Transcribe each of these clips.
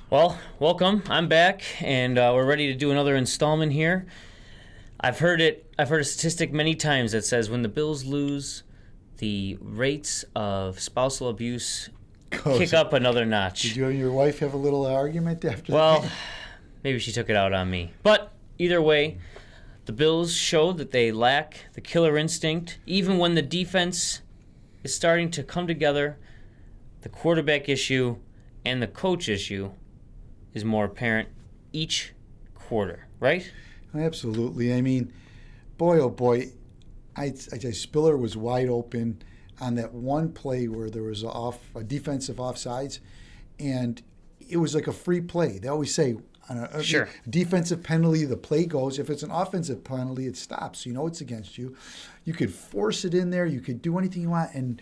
Well, welcome. I'm back, and we're ready to do another installment here. I've heard a statistic many times that says when the Bills lose, the rates of spousal abuse kick up another notch. Did you and your wife have a little argument after Well, that? maybe she took it out on me. But either way, the Bills showed that they lack the killer instinct. Even when the defense is starting to come together, the quarterback issue and the coach issue is more apparent each quarter, right? Absolutely. I mean, boy, oh boy, I'd say Spiller was wide open on that one play where there was a defensive offsides, and it was like a free play. They always say on a defensive penalty, the play goes. If it's an offensive penalty, it stops. You know it's against you. You could force it in there. You could do anything you want, and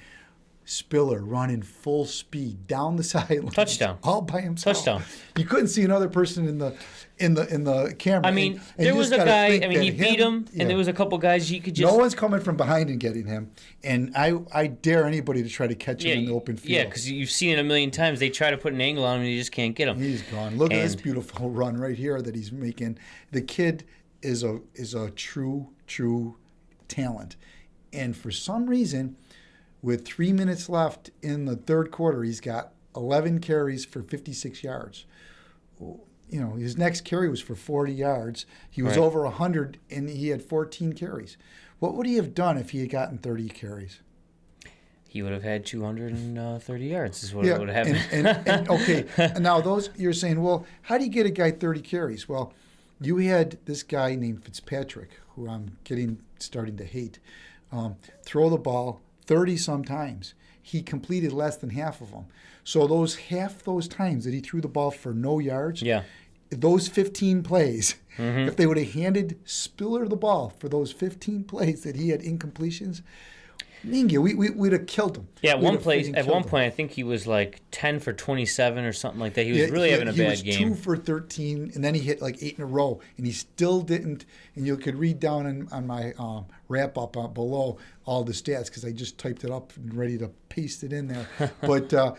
Spiller running full speed down the sideline, touchdown, all by himself. Touchdown. You couldn't see another person in the camera. I mean, and there was a guy. I mean, he beat him, yeah. and there was a couple guys you could just. No one's coming from behind and getting him, and I dare anybody to try to catch him in the open field. Yeah, because you've seen it a million times. They try to put an angle on him, and you just can't get him. He's gone. Look at this beautiful run right here that he's making. The kid is a true talent, and for some reason, with 3 minutes left in the third quarter, he's got 11 carries for 56 yards. You know, his next carry was for 40 yards. He was over 100, and he had 14 carries. What would he have done if he had gotten 30 carries? He would have had 230 yards is what it would have happened. And okay, now those you're saying, well, how do you get a guy 30 carries? Well, you had this guy named Fitzpatrick, who I'm starting to hate, throw the ball 30 some times. He completed less than half of them. So half those times that he threw the ball for no yards, those 15 plays, if they would have handed Spiller the ball for those 15 plays that he had incompletions, we'd have killed him. Yeah, at one point, I think he was like 10 for 27 or something like that. He was really having a bad game. He was 2 for 13, and then he hit like 8 in a row, and he still didn't. And you could read down on my wrap-up below all the stats because I just typed it up and ready to paste it in there. But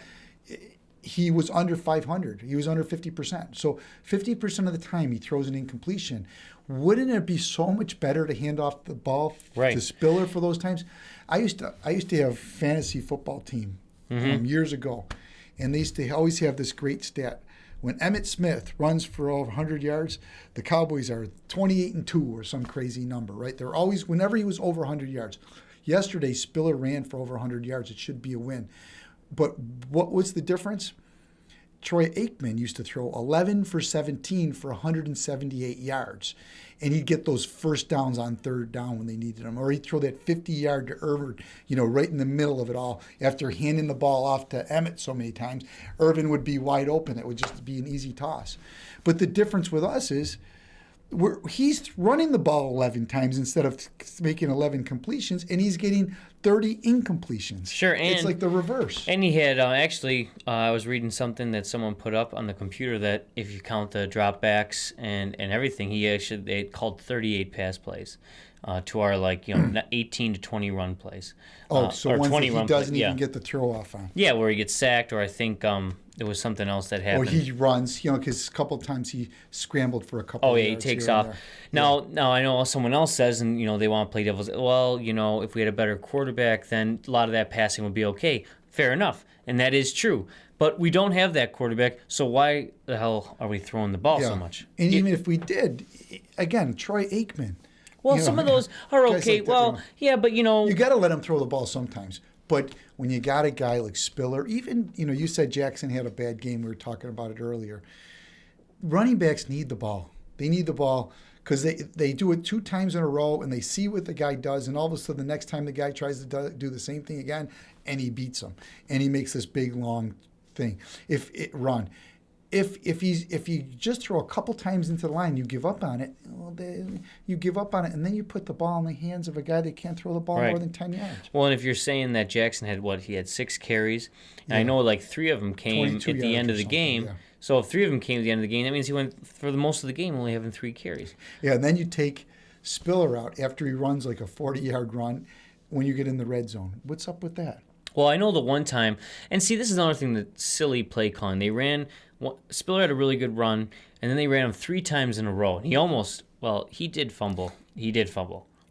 he was under 500. He was under 50%. So 50% of the time he throws an incompletion. Wouldn't it be so much better to hand off the ball to Spiller for those times? I used to have a fantasy football team years ago, and they used to always have this great stat. When Emmitt Smith runs for over 100 yards, the Cowboys are 28-2 or some crazy number, right? They're always, whenever he was over 100 yards. Yesterday, Spiller ran for over 100 yards. It should be a win. But what was the difference? Troy Aikman used to throw 11 for 17 for 178 yards. And he'd get those first downs on third down when they needed them. Or he'd throw that 50-yard to Irvin, right in the middle of it all. After handing the ball off to Emmett so many times, Irvin would be wide open. It would just be an easy toss. But the difference with us is he's running the ball 11 times instead of making 11 completions, and he's getting 30 incompletions. Sure, and it's like the reverse. And he had I was reading something that someone put up on the computer that if you count the dropbacks and everything, they called 38 pass plays to our 18 to 20 run plays. So or ones 20 that he doesn't even get the throw off on. Yeah, where he gets sacked, or I think there was something else that happened. Or he runs, because a couple of times he scrambled for a couple of yards. He takes off. Now I know someone else says, and they want to play devil's. Well, if we had a better quarterback, then a lot of that passing would be okay. Fair enough, and that is true. But we don't have that quarterback, so why the hell are we throwing the ball so much? And even if we did, again, Troy Aikman. Well, some of those are okay. Like but you got to let him throw the ball sometimes. But when you got a guy like Spiller, even, you said Jackson had a bad game. We were talking about it earlier. Running backs need the ball. They need the ball because they do it 2 times in a row, and they see what the guy does, and all of a sudden the next time the guy tries to do the same thing again, and he beats him. And he makes this big, long thing. If you just throw a couple times into the line, you give up on it. And then you put the ball in the hands of a guy that can't throw the ball more than 10 yards. Well, and if you're saying that Jackson had 6 carries, and I know 3 of them came at the end of the game. Yeah. So if 3 of them came at the end of the game, that means he went for the most of the game only having 3 carries. Yeah, and then you take Spiller out after he runs like a 40-yard run. when you get in the red zone. What's up with that? Well, I know the one time, and see, this is another thing that's silly play calling. They ran, Spiller had a really good run, and then they ran him 3 times in a row. And he did fumble.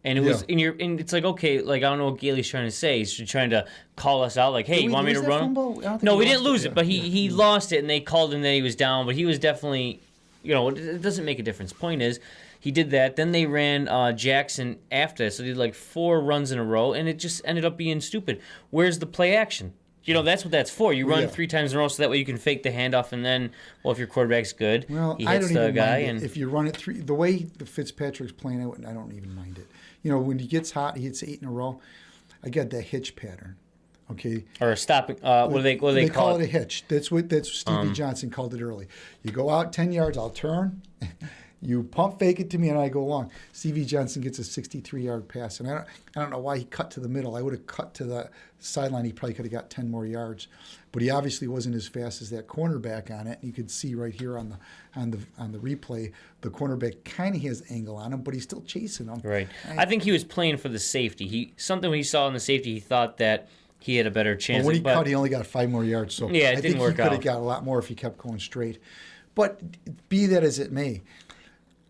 And it was, and it's like, okay, like, I don't know what Gailey's trying to say. He's trying to call us out, like, hey, you want me to run him? No, we didn't lose it, but he lost it, and they called him that he was down, but he was definitely, it doesn't make a difference. Point is, he did that. Then they ran Jackson after, so they did like 4 runs in a row, and it just ended up being stupid. Where's the play action? That's what that's for. You run 3 times in a row, so that way you can fake the handoff, and then, if your quarterback's good, he hits the guy. And if you run it 3, the way the Fitzpatrick's playing, I don't even mind it. When he gets hot, he hits 8 in a row. I get that hitch pattern. Okay. Or a stopping. What do they call it? A hitch. That's what Stevie Johnson called it early. You go out 10 yards, I'll turn. You pump fake it to me, and I go long. Stevie Johnson gets a 63-yard pass, and I don't know why he cut to the middle. I would have cut to the sideline. He probably could have got 10 more yards, but he obviously wasn't as fast as that cornerback on it. And you could see right here on the replay, the cornerback kind of has angle on him, but he's still chasing him. Right. I think he was playing for the safety. When he saw in the safety, he thought that he had a better chance. But when he cut, he only got 5 more yards. So yeah, it didn't work out. I think he could have got a lot more if he kept going straight. But be that as it may,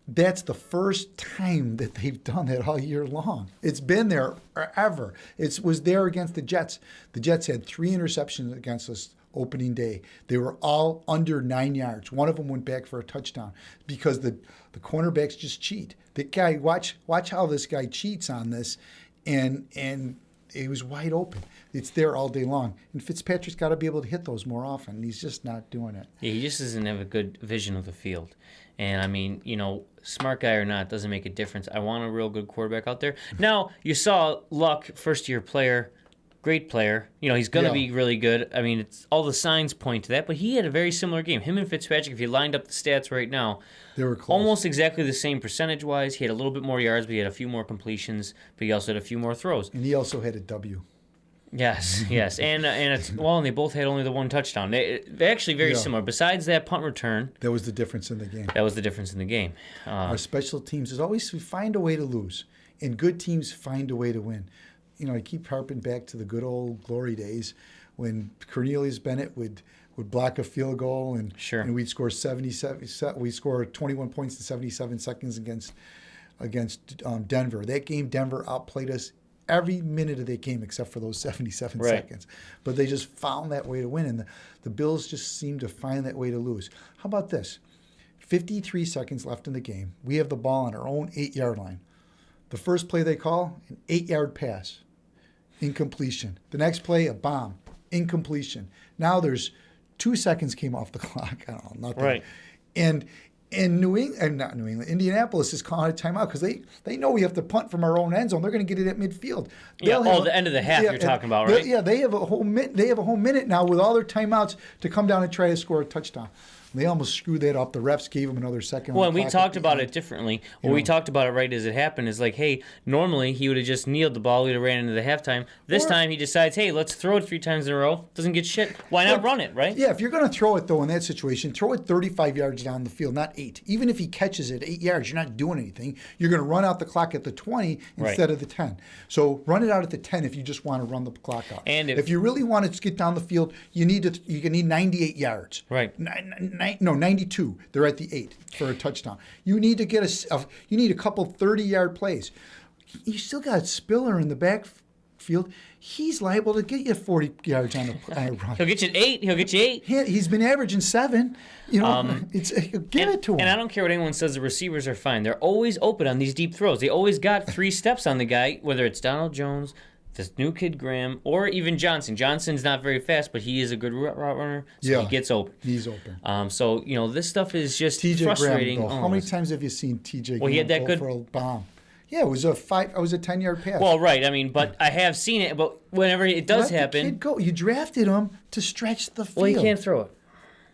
that's the first time that they've done that all year long. It's been there forever. It was there against the Jets. The Jets had 3 interceptions against us opening day. They were all under 9 yards. One of them went back for a touchdown because the cornerbacks just cheat. The guy, watch how this guy cheats on this, and it was wide open. It's there all day long. And Fitzpatrick's got to be able to hit those more often. And he's just not doing it. Yeah, he just doesn't have a good vision of the field. And, I mean, smart guy or not, doesn't make a difference. I want a real good quarterback out there. Now, you saw Luck, first-year player, great player. He's going to be really good. I mean, all the signs point to that. But he had a very similar game. Him and Fitzpatrick, if you lined up the stats right now, they were close. Almost exactly the same percentage-wise. He had a little bit more yards, but he had a few more completions. But he also had a few more throws. And he also had a W. Yes. And they both had only the 1 touchdown. They're actually very similar. Besides that punt return, that was the difference in the game. Our special teams is always we find a way to lose, and good teams find a way to win. I keep harping back to the good old glory days when Cornelius Bennett would block a field goal and we'd score 77. We scored 21 points in 77 seconds against Denver. That game, Denver outplayed us every minute of that game except for those 77 seconds. But they just found that way to win, and the Bills just seem to find that way to lose. How about this? 53 seconds left in the game. We have the ball on our own 8-yard line. The first play they call, an 8-yard pass, incompletion. The next play, a bomb, incompletion. Now there's 2 seconds came off the clock. I don't know, nothing. Right. And Indianapolis is calling a timeout because they know we have to punt from our own end zone. They're going to get it at midfield. The end of the half you're talking about, right? Yeah, they have a whole minute now with all their timeouts to come down and try to score a touchdown. They almost screwed that up. The refs gave them another second. Well, and we talked about it differently. We talked about it right as it happened. Is like, hey, normally he would have just kneeled the ball. We'd have ran into the halftime. This time he decides, hey, let's throw it 3 times in a row. Doesn't get shit. Why not run it, right? Yeah, if you're going to throw it, though, in that situation, throw it 35 yards down the field, not 8. Even if he catches it 8 yards, you're not doing anything. You're going to run out the clock at the 20 instead of the 10. So run it out at the 10 if you just want to run the clock out. And if you really want to get down the field, you need 98 yards. Right. 92. They're at the 8 for a touchdown. You need to get a couple 30-yard plays. You still got Spiller in the backfield. He's liable to get you 40 yards on a run. He'll get you 8. He's been averaging 7. Give it to him. And I don't care what anyone says. The receivers are fine. They're always open on these deep throws. They always got 3 steps on the guy, whether it's Donald Jones, this new kid Graham, or even Johnson. Johnson's not very fast, but he is a good route runner, so he gets open. He's open. So this stuff is just TJ frustrating. Graham, how many times have you seen TJ Graham he had that go good for a bomb? Yeah, it was a 10-yard pass. Well, right. I mean, but I have seen it. But whenever it does happen, the kid go. You drafted him to stretch the field. Well, he can't throw it.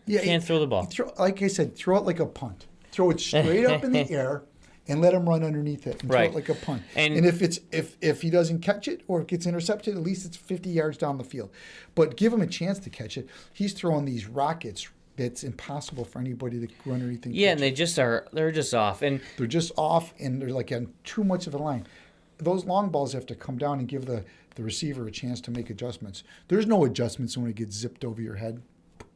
Yeah, he can't throw the ball. Like I said, throw it like a punt. Throw it straight up in the air. And let him run underneath it and throw it like a punt. And if he doesn't catch it or it gets intercepted, at least it's 50 yards down the field. But give him a chance to catch it. He's throwing these rockets that's impossible for anybody to run or anything. Yeah, and they're just off. And they're just off, and they're like on too much of a line. those long balls have to come down and give the receiver a chance to make adjustments. There's no adjustments when it gets zipped over your head.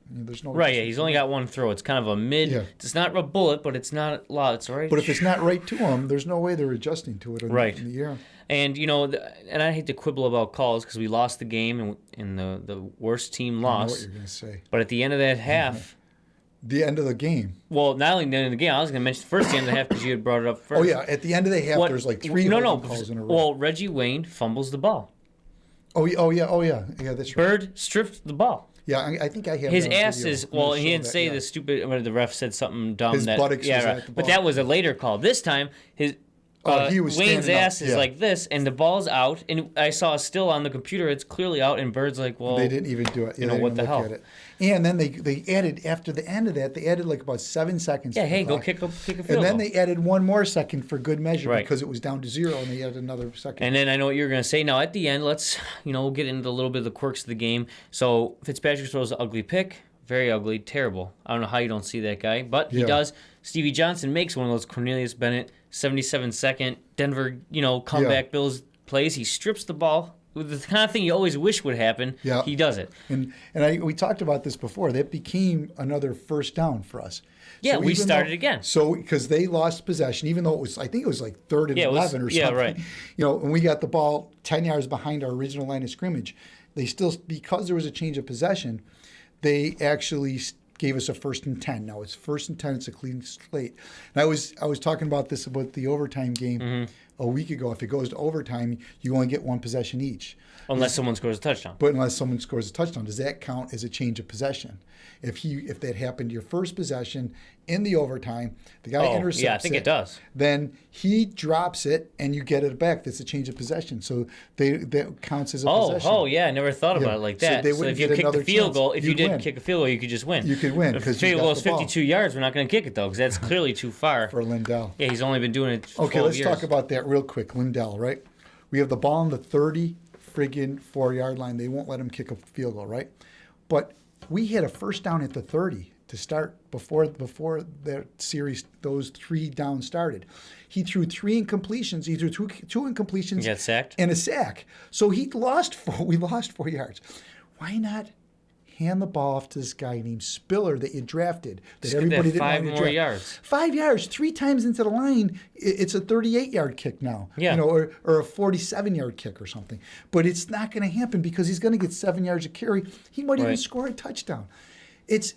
There's no Right, yeah, he's only got one throw. It's kind of a mid. Yeah. It's not a bullet, but it's not a lot. It's all right. But if it's not right to him, there's no way they're adjusting to it in the air. And, and I hate to quibble about calls because we lost the game and the worst team lost. I know what you're going to say. But at the end of that half. The end of the game. Well, not only the end of the game, I was going to mention first the end of the half because you had brought it up first. Oh, yeah, at the end of the half, there's like 3 calls in a row. Well, Reggie Wayne fumbles the ball. Oh, yeah. Yeah, that's right. Bird stripped the ball. Yeah, I think I have his ass is, well, he didn't say the stupid, the ref said something dumb. His buttocks was at the ball. But that was a later call. This time, Wayne's ass is like this, and the ball's out, and I saw still on the computer, it's clearly out, and Bird's like, well. They didn't even do it. Yeah, what the hell? And then they added, after the end of that, they added like about 7 seconds. Yeah, hey, go kick a field goal. And then they added 1 more second for good measure because it was down to 0, and they added another second. And then I know what you're going to say. Now, at the end, let's, we'll get into a little bit of the quirks of the game. So Fitzpatrick throws an ugly pick. Very ugly, terrible. I don't know how you don't see that guy, but he does. Stevie Johnson makes one of those Cornelius Bennett 77-second Denver, comeback Bills plays. He strips the ball. The kind of thing you always wish would happen. Yeah. He does it. And we talked about this before. That became another first down for us. Yeah, so we started again. So because they lost possession, even though I think it was like 3rd and 11 or something. Yeah, right. And we got the ball 10 yards behind our original line of scrimmage. They still, because there was a change of possession, they actually gave us a 1st and 10. Now it's 1st and 10. It's a clean slate. And I was talking about this about the overtime game a week ago. If it goes to overtime, you only get 1 possession each. Unless someone scores a touchdown. But unless someone scores a touchdown, does that count as a change of possession? If that happened your first possession in the overtime, the guy intercepts I think it does. Then he drops it and you get it back. That's a change of possession. So that counts as a possession. Oh, yeah. I never thought about it like that. So if you kick the field goal, if you did kick a field goal, you could just win. You could win. If the field goal is 52 yards, we're not going to kick it, though, because that's clearly too far. For Lindell. Yeah, he's only been doing it for 12 years. Okay, let's talk about that real quick. Lindell, right? We have the ball on the 4-yard line. They won't let him kick a field goal, right? But we had a first down at the 30 to start before that series, those 3 downs started. He threw 3 incompletions. He threw two incompletions. He got sacked? And a sack. So we lost 4 yards. Why not hand the ball off to this guy named Spiller that you drafted, that everybody didn't want to draft? 5 more yards. 5 yards, 3 times into the line, it's a 38-yard kick now. Yeah. Or a 47-yard kick or something. But it's not going to happen because he's going to get 7 yards of carry. He might even score a touchdown. It's,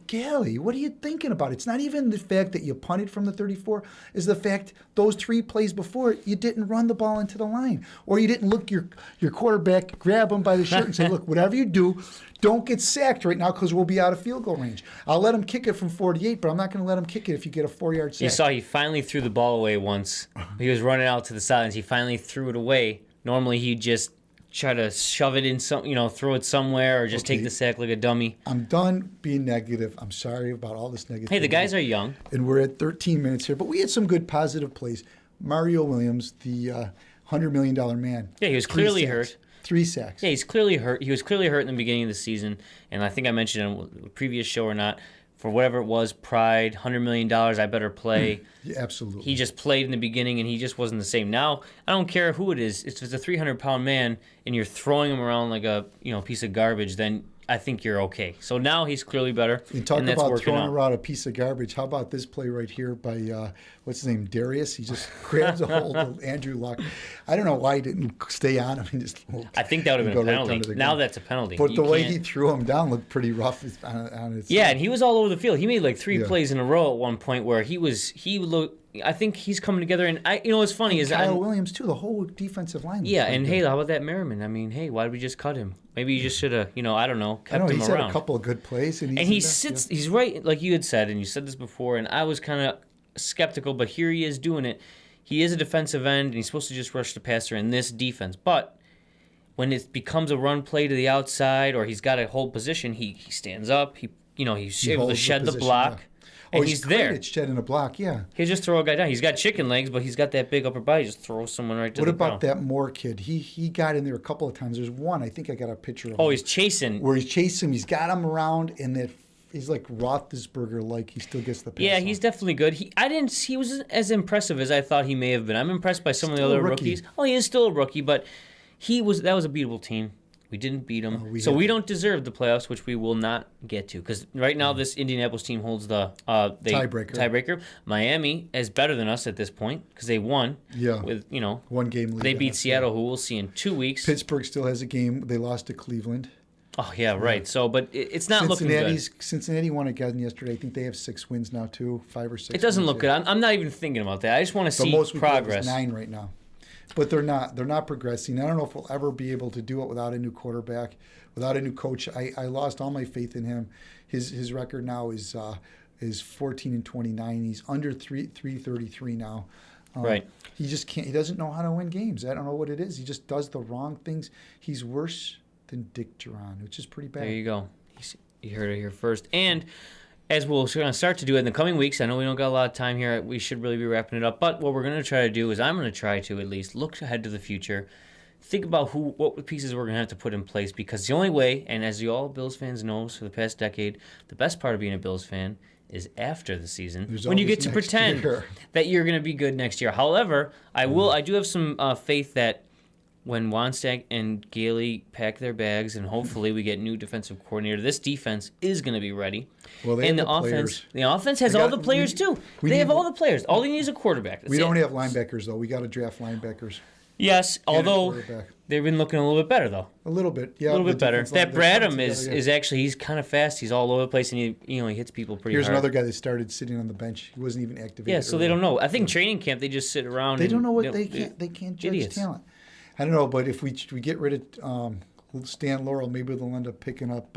Gailey, what are you thinking about? It's not even the fact that you punted from the 34. Is the fact those 3 plays before, you didn't run the ball into the line. Or you didn't look your quarterback, grab him by the shirt and say, look, whatever you do, don't get sacked right now because we'll be out of field goal range. I'll let him kick it from 48, but I'm not going to let him kick it if you get a 4-yard sack. You saw he finally threw the ball away once. He was running out to the sidelines. He finally threw it away. Normally he'd just try to shove it in throw it somewhere or just take the sack like a dummy. I'm done being negative. I'm sorry about all this negativity. Hey, the guys are young. And we're at 13 minutes here, but we had some good positive plays. Mario Williams, the $100 million man. Yeah, he was clearly hurt. 3 sacks. Yeah, he's clearly hurt. He was clearly hurt in the beginning of the season, and I think I mentioned in a previous show or not, for whatever it was, pride, $100 million, I better play. Yeah, absolutely. He just played in the beginning, and he just wasn't the same. Now, I don't care who it is. If it's a 300-pound man, and you're throwing him around like a piece of garbage, then I think you're okay. So now he's clearly better. You talk about throwing around a piece of garbage. How about this play right here by, what's his name, Darius? He just grabs a hold of Andrew Luck. I don't know why he didn't stay on him. I think that would have been a penalty. Now that's a penalty. But the way he threw him down looked pretty rough on his and he was all over the field. He made like 3 plays in a row at one point where he looked. I think he's coming together, and what's funny is Kyle Williams too. The whole defensive line. Yeah, and hey, how about that Merriman? I mean, hey, why did we just cut him? Maybe you just should have, I don't know, kept him around. He's had a couple of good plays, and he sits. He's right, like you had said, and you said this before, and I was kind of skeptical, but here he is doing it. He is a defensive end, and he's supposed to just rush the passer in this defense, but when it becomes a run play to the outside, or he's got to hold position, he stands up. He's able to shed the block. Yeah. And he's there. It's shedding a block, yeah. He'll just throw a guy down. He's got chicken legs, but he's got that big upper body. Just throw someone right to the ground. What about that Moore kid? He got in there a couple of times. There's one, I think I got a picture of him. He's chasing. Where he's chasing him. He's got him around, and that he's like Roethlisberger, like he still gets the pass. Yeah, off. he's definitely good. He wasn't as impressive as I thought he may have been. I'm impressed by some of the Still a other rookie. rookies. Oh, he is still a rookie, but that was a beatable team. We didn't beat them, so we don't deserve the playoffs, which we will not get to. Because right now, this Indianapolis team holds the tiebreaker. Miami is better than us at this point because they won. Yeah, with 1 game lead. They beat Seattle, who we'll see in 2 weeks. Pittsburgh still has a game. They lost to Cleveland. Oh yeah, right. So, but it's not looking good. Cincinnati won again yesterday. I think they have 6 wins now too, 5 or 6. It doesn't look good. I'm not even thinking about that. I just want to see progress. 9 right now. But they're not progressing. I don't know if we'll ever be able to do it without a new quarterback, without a new coach. I lost all my faith in him. His record now is 14-29. He's under 333 now. Right. He just can't. He doesn't know how to win games. I don't know what it is. He just does the wrong things. He's worse than Dick Duran, which is pretty bad. There you go. You heard it here first. And as we're going to start to do it in the coming weeks, I know we don't got a lot of time here. We should really be wrapping it up. But what we're going to try to do is I'm going to try to at least look ahead to the future. Think about what pieces we're going to have to put in place, because the only way, and as you all Bills fans know for the past decade, the best part of being a Bills fan is after the season, when you get to pretend that you're going to be good next year. However, I do have some faith that when Wonstack and Gailey pack their bags and hopefully we get new defensive coordinator, this defense is going to be ready. Well, they and have the offense, players. The offense has all the players too. They have all the players. All they need is a quarterback. We don't have linebackers though. We got to draft linebackers. Yes, although they've been looking a little bit better though. A little bit, yeah. A little bit better. That Bradham is actually, he's kind of fast. He's all over the place, and he hits people pretty hard. Here's another guy that started sitting on the bench. He wasn't even activated. Yeah, so they don't know. I think training camp they just sit around. They don't know what they can't judge idiots. Talent. I don't know, but if we get rid of Stan Laurel, maybe they'll end up picking up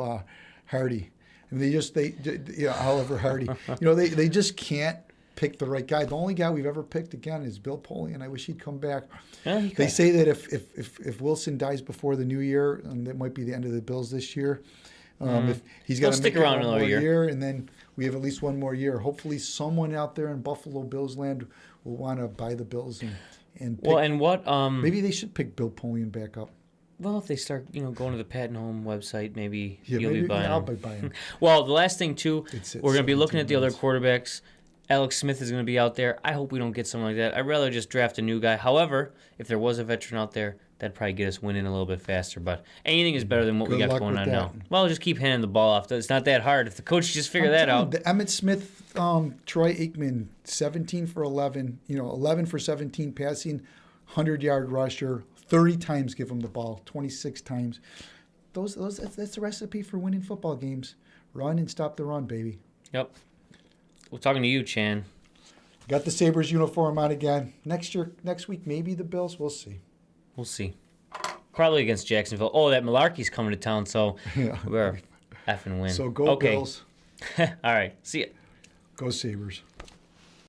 Hardy. I mean, Oliver Hardy. They just can't pick the right guy. The only guy we've ever picked again is Bill Polian. I wish he'd come back. Yeah, they say that if Wilson dies before the new year, and that might be the end of the Bills this year. If he's got to stick around another year, and then we have at least one more year. Hopefully, someone out there in Buffalo Bills land will want to buy the Bills and pick, maybe they should pick Bill Polian back up. Well, if they start, going to the Patton Home website, maybe you'll be buying. I'll be buying. Well, the last thing too, we're going to be looking at the other quarterbacks. Alex Smith is going to be out there. I hope we don't get something like that. I'd rather just draft a new guy. However, if there was a veteran out there, that'd probably get us winning a little bit faster. But anything is better than what we got going on now. Well, just keep handing the ball off. It's not that hard. If the coach just figure that out. The Emmitt Smith, Troy Aikman, 17 for 11, 11 for 17 passing, 100-yard rusher, 30 times give him the ball, 26 times. That's the recipe for winning football games. Run and stop the run, baby. Yep. We're talking to you, Chan. Got the Sabres uniform on again. Next week, maybe the Bills. We'll see. We'll see. Probably against Jacksonville. Oh, that Malarkey's coming to town, so we're effing win. So go Bills. All right. See ya. Go Sabres.